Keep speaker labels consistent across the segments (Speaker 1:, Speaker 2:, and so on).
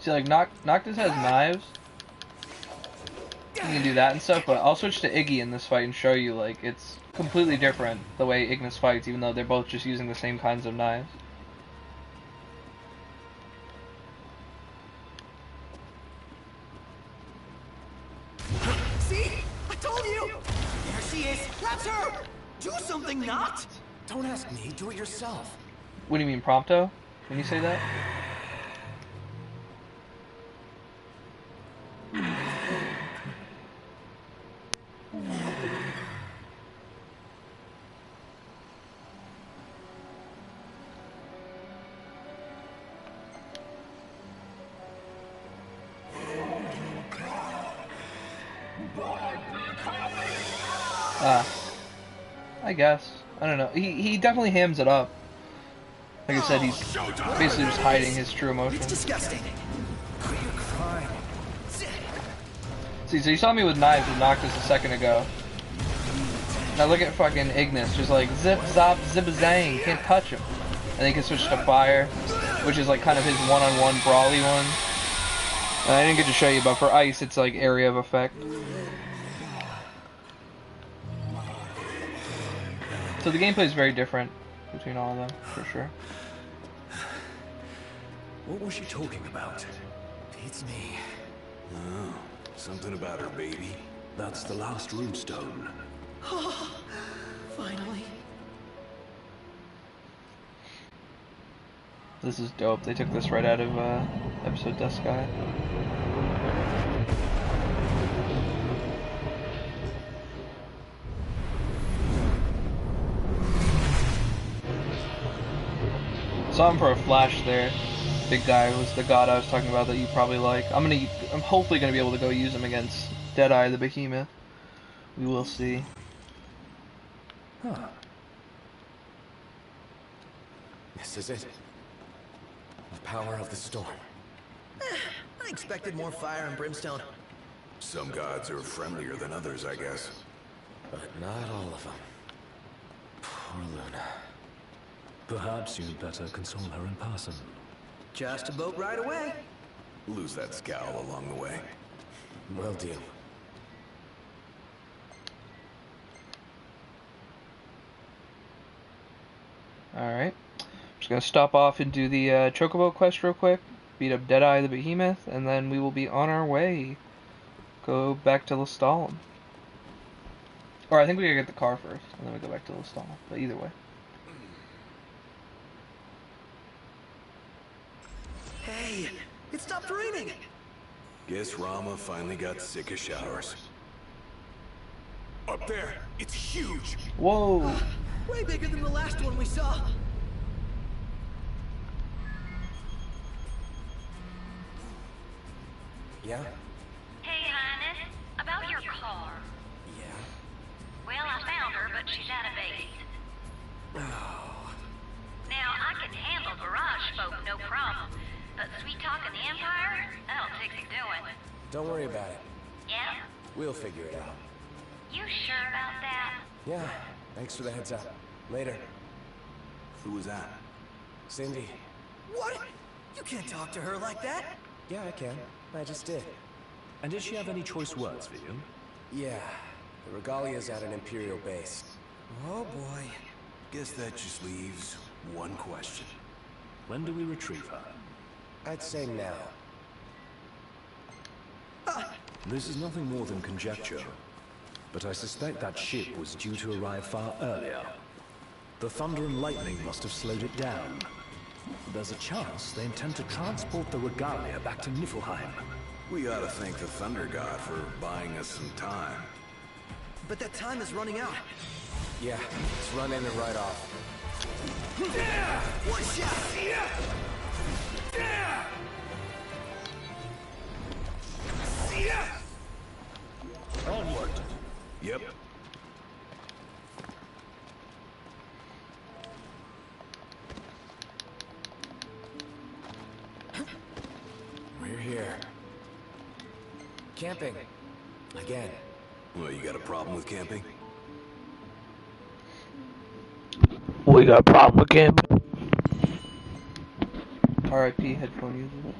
Speaker 1: See, like, Noctis has knives. You can do that and stuff, but I'll switch to Iggy in this fight and show you, like, it's completely different the way Ignis fights, even though they're both just using the same kinds of knives.
Speaker 2: See? I told you! There she is! That's her! Do something, not!
Speaker 3: Don't ask me, do it yourself.
Speaker 1: What do you mean, Prompto? When you say that? I guess. I don't know. He definitely hams it up. Like I said, he's basically just hiding his true emotions.
Speaker 2: It's disgusting.
Speaker 1: See, so you saw me with knives with Noctis a second ago. Now look at fucking Ignis, just like zip, zop, zip-a-zang, can't touch him. And then he can switch to fire, which is like kind of his one-on-one brawly one. I didn't get to show you, but for ice, it's like area of effect. So the gameplay is very different between all of them, for sure.
Speaker 3: What was she talking about?
Speaker 2: It's me.
Speaker 4: Oh, something about her baby.
Speaker 3: That's the last runestone.
Speaker 2: Finally.
Speaker 1: This is dope. They took this right out of episode Death Sky. Saw him for a flash there. Big guy was the god I was talking about that you probably like. I'm hopefully gonna be able to go use him against Deadeye the Behemoth. We will see.
Speaker 3: Huh. This is it. The power of the storm.
Speaker 2: I expected more fire and brimstone.
Speaker 4: Some gods are friendlier than others, I guess.
Speaker 3: But not all of them. Poor Luna. Perhaps you'd better console her in person.
Speaker 2: Just a boat ride away.
Speaker 4: Lose that scowl along the way.
Speaker 3: Will do.
Speaker 1: Alright. Just gonna stop off and do the Chocobo quest real quick. Beat up Deadeye the Behemoth, and then we will be on our way. Go back to Lestalem. Or I think we gotta get the car first, and then we go back to Lestalem. But either way.
Speaker 2: Hey, it stopped raining.
Speaker 4: Guess Rama finally got sick of showers. Up there, it's huge.
Speaker 1: Whoa!
Speaker 2: Way bigger than the last one we saw.
Speaker 3: Yeah?
Speaker 5: Hey, Highness, about your car.
Speaker 3: Yeah?
Speaker 5: Well, I found her, but she's out of base.
Speaker 3: Oh.
Speaker 5: Now, I can handle garage folk, no problem. But sweet talking the Empire? That'll take some doing.
Speaker 3: Don't worry about it.
Speaker 5: Yeah?
Speaker 3: We'll figure it out.
Speaker 5: You sure about that?
Speaker 3: Yeah. Thanks for the heads up. Later.
Speaker 4: Who was that?
Speaker 3: Cindy.
Speaker 2: What? You can't talk to her like that.
Speaker 3: Yeah, I can. I just did.
Speaker 6: And does she have any choice words for you?
Speaker 3: Yeah. The Regalia's at an Imperial base.
Speaker 2: Oh boy.
Speaker 4: Guess that just leaves one question.
Speaker 6: When do we retrieve her?
Speaker 3: I'd say now.
Speaker 6: This is nothing more than conjecture, but I suspect that ship was due to arrive far earlier. The thunder and lightning must have slowed it down. There's a chance they intend to transport the Regalia back to Niflheim.
Speaker 4: We ought to thank the Thunder God for buying us some time.
Speaker 2: But that time is running out.
Speaker 3: Yeah, let's run in and ride off.
Speaker 2: One shot.
Speaker 6: Onward!
Speaker 4: Yep.
Speaker 3: We're here. Camping. Again.
Speaker 4: Well, you got a problem with camping?
Speaker 1: We got a problem with camping. RIP headphone users.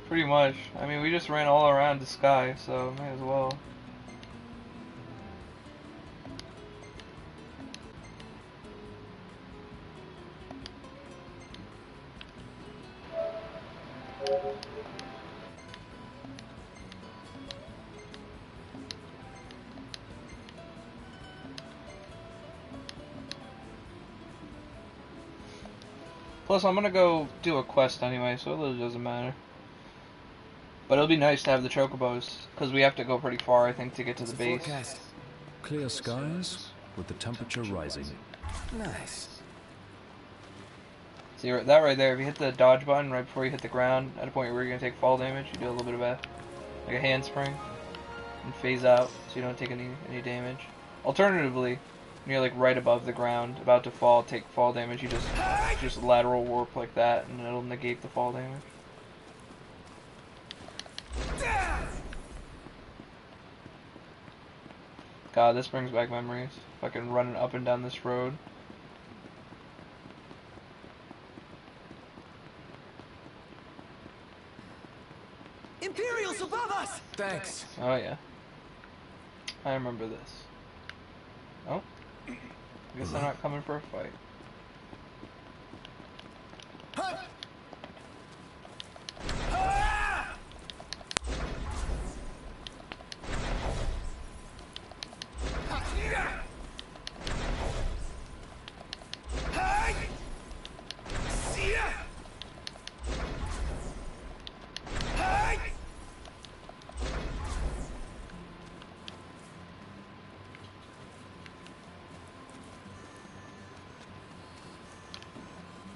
Speaker 1: Pretty much. I mean, we just ran all around the sky, so may as well. Plus, I'm gonna go do a quest anyway, so it really doesn't matter. But it'll be nice to have the chocobos, because we have to go pretty far, I think, to get to the base.
Speaker 2: Forecast.
Speaker 6: Clear skies, with the temperature rising.
Speaker 2: Nice.
Speaker 1: See, that right there, if you hit the dodge button right before you hit the ground, at a point where you're going to take fall damage, you do a little bit of like a handspring, and phase out, so you don't take any damage. Alternatively, when you're like right above the ground, about to fall, take fall damage, you just lateral warp like that, and it'll negate the fall damage. God, this brings back memories. Fucking running up and down this road.
Speaker 2: Imperials above us! Thanks.
Speaker 1: Oh yeah. I remember this. Oh. I guess they're not coming for a fight.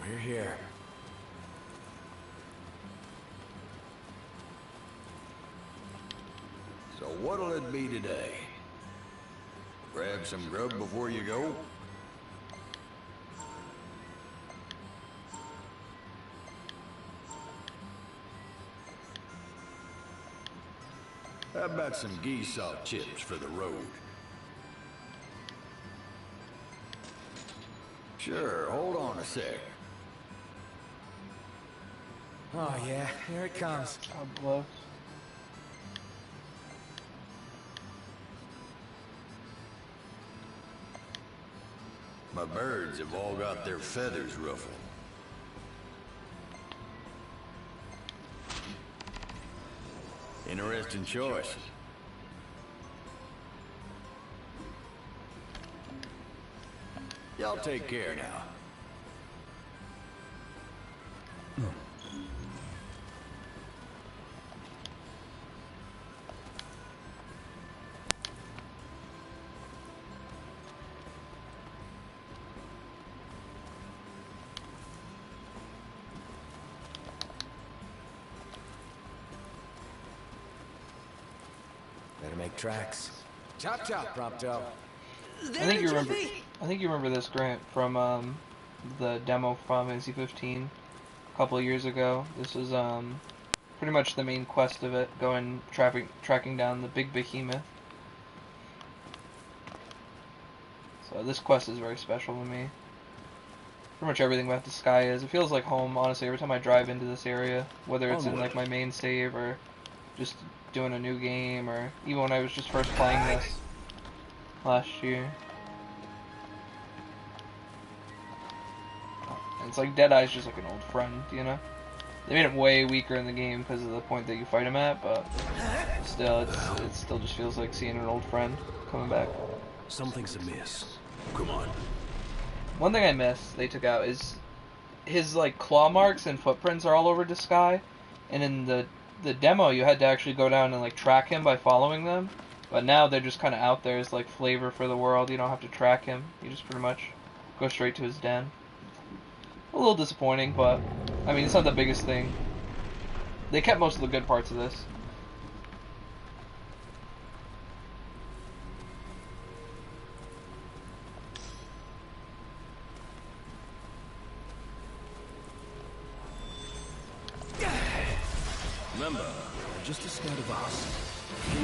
Speaker 4: We're here. So what'll it be today? Grab some grub before you go? How about some geese salt chips for the road? Sure, hold on a sec.
Speaker 2: Oh yeah, here it comes.
Speaker 1: God bless.
Speaker 4: My birds have all got their feathers ruffled. Interesting choice. Y'all take care now.
Speaker 2: Better make tracks. Chop chop, Prompto.
Speaker 1: I think you remember this, Grant, from the demo from Final Fantasy 15 a couple of years ago. This is pretty much the main quest of it, tracking down the big behemoth. So this quest is very special to me. Pretty much everything about the sky is. It feels like home, honestly, every time I drive into this area, whether it's in like my main save or just doing a new game, or even when I was just first playing this last year. And it's like Deadeye's just like an old friend, you know? They made him way weaker in the game because of the point that you fight him at, but still, it still just feels like seeing an old friend coming back.
Speaker 6: Something's amiss. Come on.
Speaker 1: One thing I missed they took out is his like claw marks and footprints are all over the sky, and in the demo you had to actually go down and like track him by following them, but now they're just kind of out there as like flavor for the world. You don't have to track him, you just pretty much go straight to his den. A little disappointing, but I mean it's not the biggest thing. They kept most of the good parts of this.
Speaker 6: Remember, they're just as scared of us.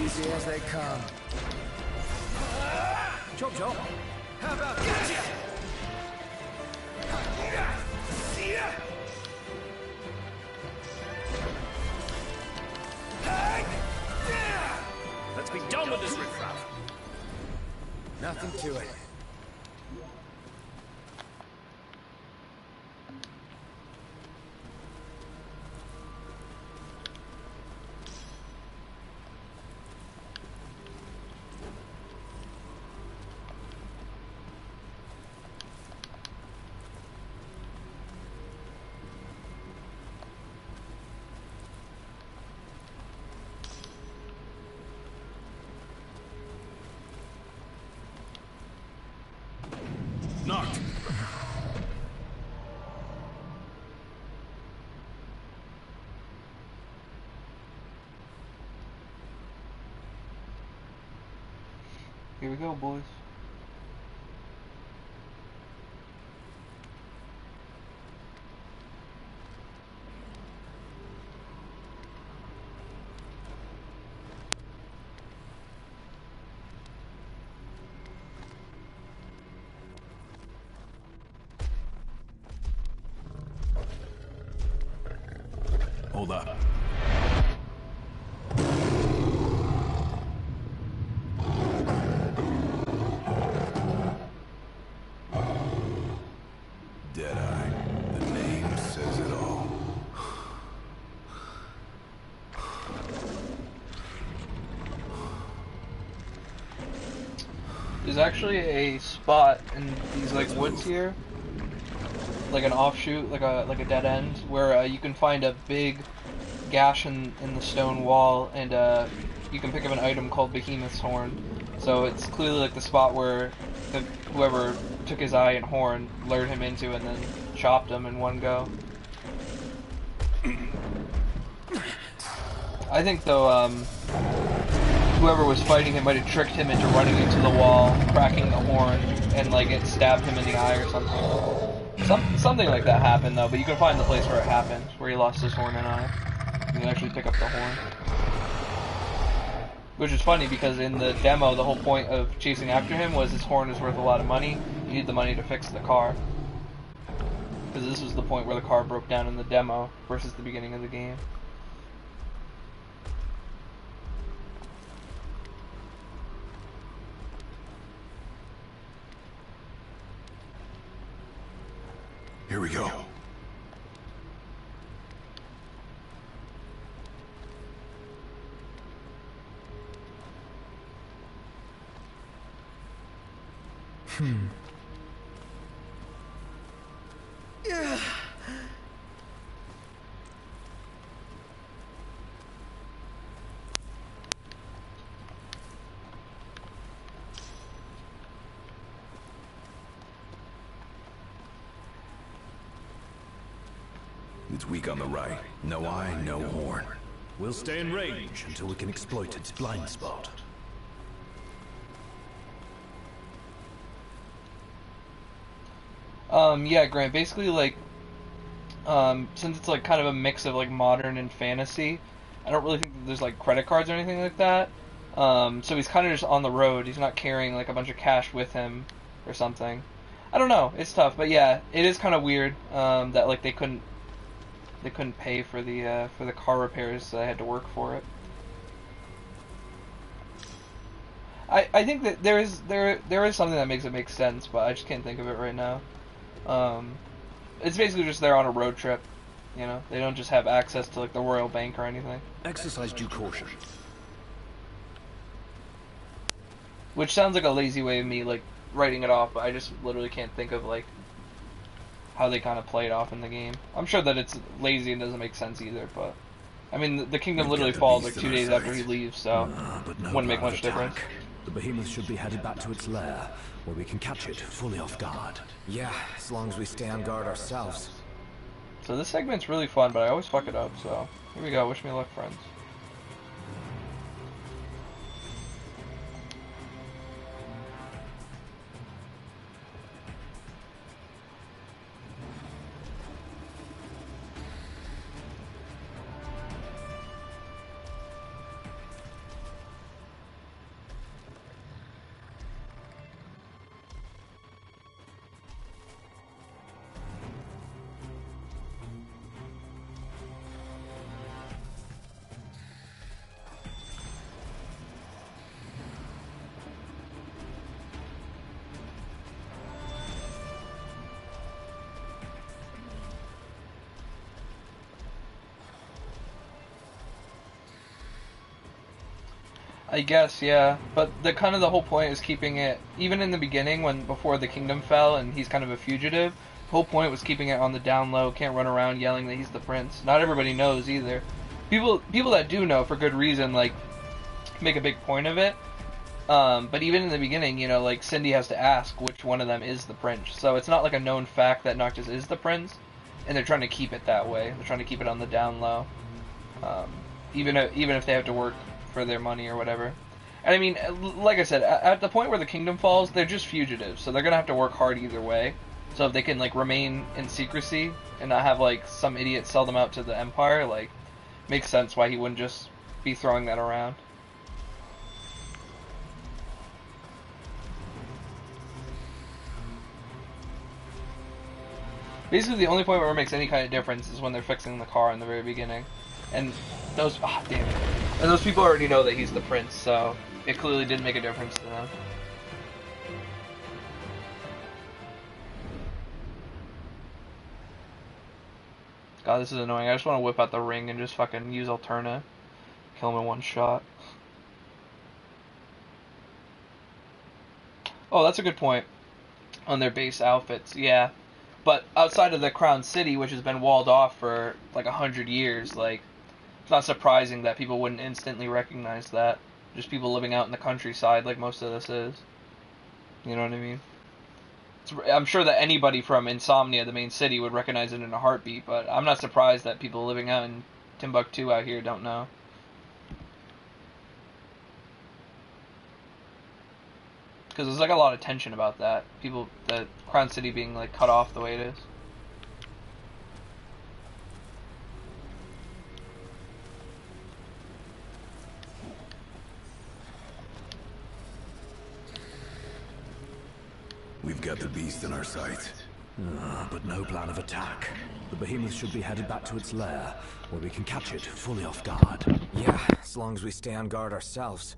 Speaker 2: Easy as they come.
Speaker 6: Chop chop.
Speaker 2: How about gotcha? Nothing to it.
Speaker 6: Knocked.
Speaker 1: Here we go, boys.
Speaker 6: Hold up.
Speaker 4: Deadeye. The name says it all.
Speaker 1: There's actually a spot in these like woods here, like an offshoot, like a dead end, where you can find a big gash in the stone wall, and you can pick up an item called Behemoth's Horn. So it's clearly like the spot where whoever took his eye and horn lured him into and then chopped him in one go. I think though, whoever was fighting him might have tricked him into running into the wall, cracking the horn, and like it stabbed him in the eye or something. Something like that happened though, but you can find the place where it happened, where he lost his horn and eye. You can actually pick up the horn. Which is funny because in the demo, the whole point of chasing after him was his horn is worth a lot of money. You need the money to fix the car. Because this was the point where the car broke down in the demo versus the beginning of the game.
Speaker 4: Here we go. It's weak on the right. No eye, no horn.
Speaker 6: We'll stay in range until we can exploit its blind spot.
Speaker 1: Yeah, Grant, basically, like, since it's, like, kind of a mix of, like, modern and fantasy, I don't really think that there's, like, credit cards or anything like that, so he's kind of just on the road. He's not carrying, like, a bunch of cash with him or something. I don't know, it's tough, but yeah, it is kind of weird, that, like, they couldn't pay for the car repairs, so they had to work for it. I think that there is something that makes it make sense, but I just can't think of it right now. It's basically just they're on a road trip, you know. They don't just have access to like the Royal Bank or anything.
Speaker 6: Exercise due caution.
Speaker 1: Which sounds like a lazy way of me like writing it off, but I just literally can't think of like how they kind of play it off in the game. I'm sure that it's lazy and doesn't make sense either, but I mean the kingdom literally falls like 2 days after he leaves, so
Speaker 6: But no
Speaker 1: wouldn't make
Speaker 6: plan
Speaker 1: much
Speaker 6: of attack.
Speaker 1: difference.
Speaker 6: The behemoth should be headed back to its lair, where we can catch it fully off guard.
Speaker 2: Yeah, as long as we stay on guard ourselves.
Speaker 1: So this segment's really fun, but I always fuck it up, so here we go. Wish me luck, friends. I guess, yeah. But the whole point is keeping it, even in the beginning, before the kingdom fell and he's kind of a fugitive, the whole point was keeping it on the down low, can't run around yelling that he's the prince. Not everybody knows either. People that do know, for good reason, like, make a big point of it. But even in the beginning, you know, like, Cindy has to ask which one of them is the prince. So it's not like a known fact that Noctis is the prince, and they're trying to keep it that way. They're trying to keep it on the down low. Even if they have to work for their money or whatever. And I mean, like I said, at the point where the kingdom falls, they're just fugitives, so they're gonna have to work hard either way. So if they can, like, remain in secrecy and not have, like, some idiot sell them out to the Empire, like, makes sense why he wouldn't just be throwing that around. Basically, the only point where it makes any kind of difference is when they're fixing the car in the very beginning. And those, damn it. And those people already know that he's the prince, so it clearly didn't make a difference to them. God, this is annoying. I just want to whip out the ring and just fucking use Alterna. Kill him in one shot. Oh, that's a good point. On their base outfits, yeah. But outside of the Crown City, which has been walled off for like 100 years, like, it's not surprising that people wouldn't instantly recognize that. Just people living out in the countryside, like most of this is. You know what I mean? I'm sure that anybody from Insomnia, the main city, would recognize it in a heartbeat, but I'm not surprised that people living out in Timbuktu out here don't know. Because there's like a lot of tension about that. The Crown City being like cut off the way it is.
Speaker 6: We've got the beast in our sights. But no plan of attack. The behemoth should be headed back to its lair, where we can catch it fully off guard.
Speaker 7: Yeah, as long as we stay on guard ourselves.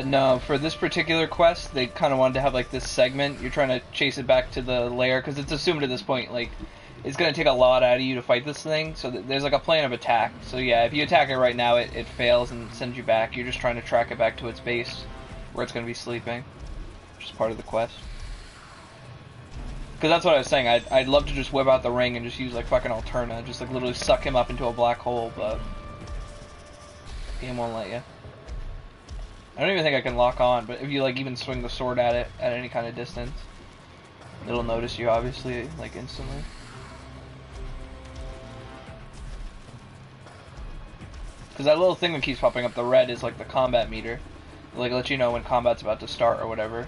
Speaker 1: No, for this particular quest, they kind of wanted to have, like, this segment. You're trying to chase it back to the lair, because it's assumed at this point, like, it's going to take a lot out of you to fight this thing, so there's, like, a plan of attack. So, yeah, if you attack it right now, it fails and sends you back. You're just trying to track it back to its base, where it's going to be sleeping, which is part of the quest. Because that's what I was saying, I'd love to just whip out the ring and just use, like, fucking Alterna, just, like, literally suck him up into a black hole, but game won't let you. I don't even think I can lock on, but if you, like, even swing the sword at it at any kind of distance, it'll notice you, obviously, like, instantly. Because that little thing that keeps popping up, the red, is, like, the combat meter. It, like, lets you know when combat's about to start or whatever.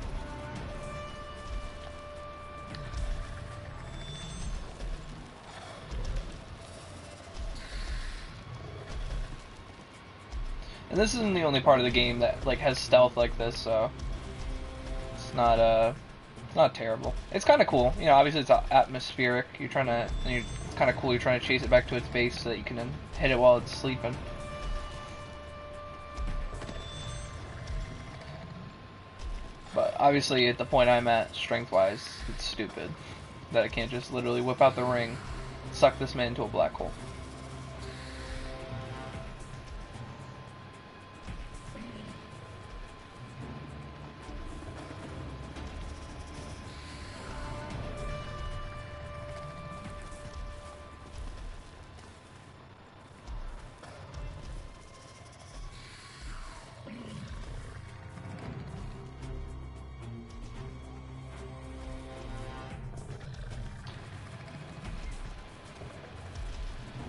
Speaker 1: And this isn't the only part of the game that, like, has stealth like this, so it's not terrible. It's kind of cool, you know. Obviously, it's atmospheric. It's kind of cool. You're trying to chase it back to its base so that you can then hit it while it's sleeping. But obviously, at the point I'm at, strength-wise, it's stupid that I can't just literally whip out the ring, suck this man into a black hole.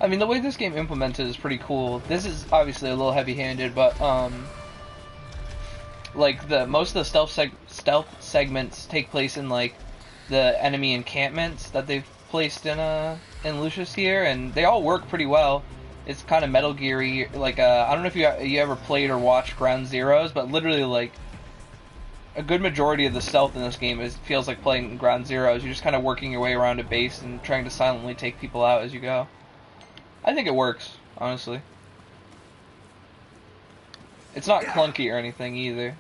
Speaker 1: I mean, the way this game implements it is pretty cool. This is obviously a little heavy-handed, but like most of the stealth stealth segments take place in like the enemy encampments that they've placed in Lucius here, and they all work pretty well. It's kind of Metal Gear-y, like I don't know if you ever played or watched Ground Zeroes, but literally like a good majority of the stealth in this game feels like playing Ground Zeroes. You're just kind of working your way around a base and trying to silently take people out as you go. I think it works, honestly. It's not clunky or anything either.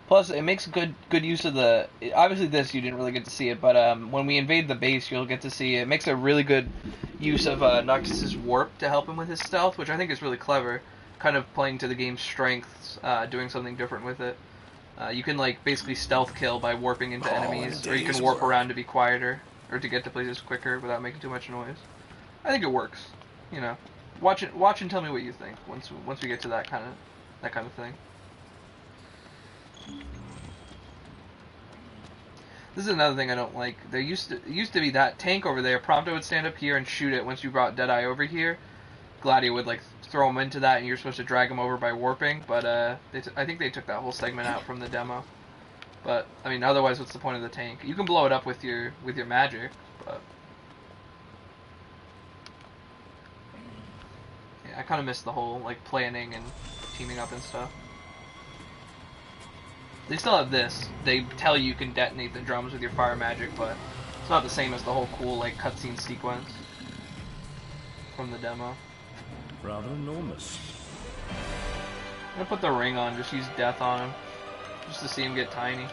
Speaker 1: Plus, it makes good use of the... Obviously this, you didn't really get to see it, but when we invade the base, you'll get to see it. It makes a really good use of Noctis's warp to help him with his stealth, which I think is really clever. Kind of playing to the game's strengths, doing something different with it. You can, like, basically stealth kill by warping into enemies, or you can warp around to be quieter, or to get to places quicker without making too much noise. I think it works, you know. Watch and tell me what you think once we get to that kind of thing. This is another thing I don't like. There used to be that tank over there. Prompto would stand up here and shoot it once you brought Deadeye over here. Gladio would like throw him into that, and you're supposed to drag him over by warping. But I think they took that whole segment out from the demo. But I mean, otherwise, what's the point of the tank? You can blow it up with your magic, but yeah, I kind of miss the whole like planning and teaming up and stuff. They still have this. They tell you can detonate the drums with your fire magic, but it's not the same as the whole cool like cutscene sequence from the demo.
Speaker 6: Rather enormous.
Speaker 1: I'm gonna put the ring on, just use death on him, just to see him get tiny.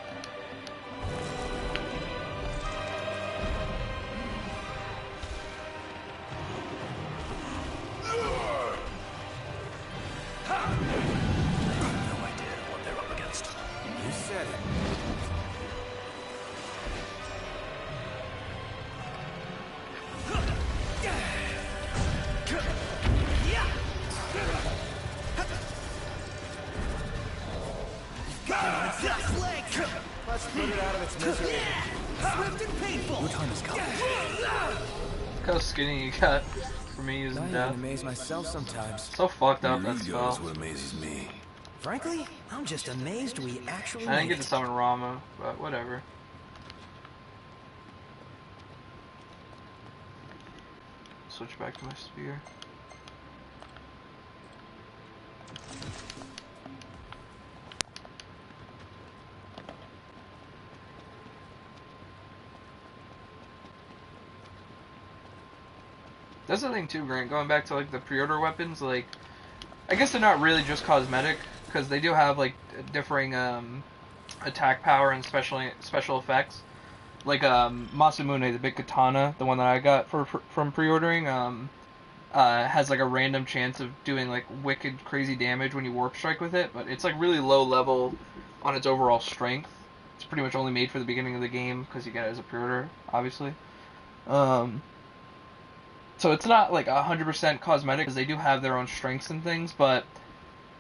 Speaker 2: Let's put it out of its misery. Swift and painful.
Speaker 7: Your time has come.
Speaker 1: Look how skinny you got for me using
Speaker 7: I
Speaker 1: death.
Speaker 7: amaze myself sometimes.
Speaker 1: So fucked up that
Speaker 4: Ego is
Speaker 1: spell.
Speaker 4: what amazes me.
Speaker 2: Frankly, I'm just amazed we actually
Speaker 1: I didn't
Speaker 2: made
Speaker 1: get to
Speaker 2: it.
Speaker 1: summon Rama, but whatever. Switch back to my spear. That's the thing too, Grant, going back to like the pre-order weapons, like I guess they're not really just cosmetic, because they do have like differing attack power and special effects. Like Masamune, the big katana, the one that I got from pre-ordering, has like a random chance of doing like wicked crazy damage when you warp strike with it, but it's like really low level on its overall strength. It's pretty much only made for the beginning of the game because you get it as a pre-order, obviously. So it's not like 100% cosmetic, because they do have their own strengths and things, but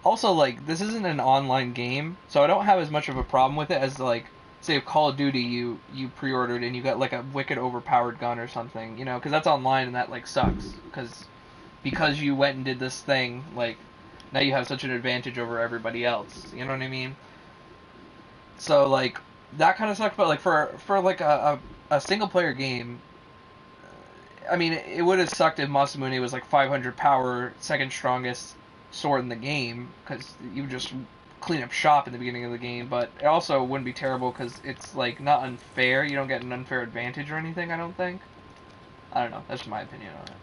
Speaker 1: also like this isn't an online game, so I don't have as much of a problem with it as like say if Call of Duty you pre-ordered and you got like a wicked overpowered gun or something, you know, because that's online and that like sucks, because you went and did this thing, like now you have such an advantage over everybody else, you know what I mean? So like that kind of sucks, but like for like a single player game, I mean, it would have sucked if Masamune was like 500 power, second strongest sword in the game, because you would just clean up shop in the beginning of the game, but it also wouldn't be terrible because it's like not unfair. You don't get an unfair advantage or anything, I don't think. I don't know, that's just my opinion on it.